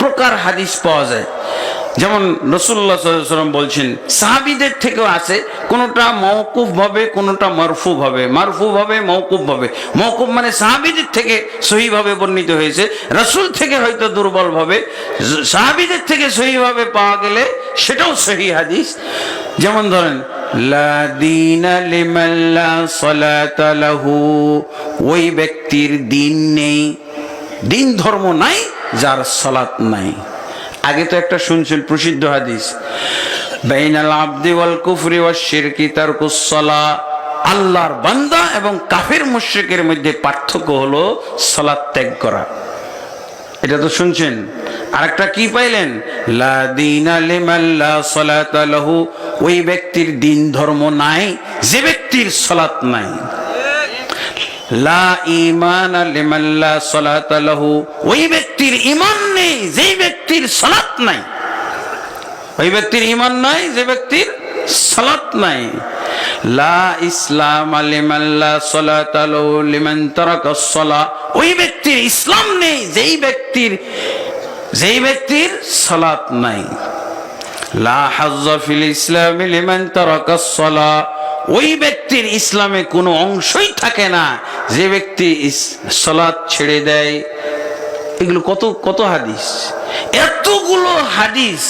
প্রকার হাদিস পাওয়া যায়। যেমন রাসূলুল্লাহ সাল্লাল্লাহু আলাইহি ওয়াসাল্লাম বলছেন, সাহাবীদের থেকেও আছে, কোনটা মওকুফ ভাবে, কোনটা মারফু ভাবে। মারফু ভাবে, মওকুফ ভাবে। মওকুফ মানে সাহাবীদের থেকে সহিহ ভাবে বর্ণিত হয়েছে, রাসূল থেকে হয়তো দুর্বল ভাবে, সাহাবীদের থেকে সহিহ ভাবে পাওয়া গেলে সেটাও সহিহ হাদিস। যেমন ধরেন, লা দীনা লিমান লা সালাতা লাহু, ওই ব্যক্তির দিন নেই, দিন ধর্ম নাই যার সালাত নাই। আগে তো একটা শুনছেন প্রসিদ্ধ হাদিস, বাইনাল আবদি ওয়াল কুফরি ওয়াশ শিরকি তারকুস সালাহ, আল্লাহর বান্দা এবং কাফের মুশরিকের মধ্যে পার্থক্য হলো সালাত ত্যাগ করা। এটা তো শুনছেন। আরেকটা কি পাইলেন, লা দীনা লিমান লা সালাতা লাহু, ওই ব্যক্তির দিন ধর্ম নাই যে ব্যক্তির সালাত নাই। লা ঈমান লিমান লা সালাতা লাহু, ওই ব্যক্তির ঈমান নেই যেই ব্যক্তির সালাত নাই। ওই ব্যক্তির ঈমান নাই যে ব্যক্তির সালাত নাই। লা ইসলাম লিমান লা সালাতা লাহু লিমান তারাকাস সালাহ, ওই ব্যক্তির ইসলাম নেই যেই ব্যক্তির সালাত নাই। লা হাজ্জা ফিল ইসলাম লিমান তারাকাস সালাহ, ওই ব্যক্তির ইসলামে কোনো অংশই থাকে না যে ব্যক্তি সালাত ছেড়ে দেয়। এগুলো কত কত হাদিস, এতগুলো হাদিস।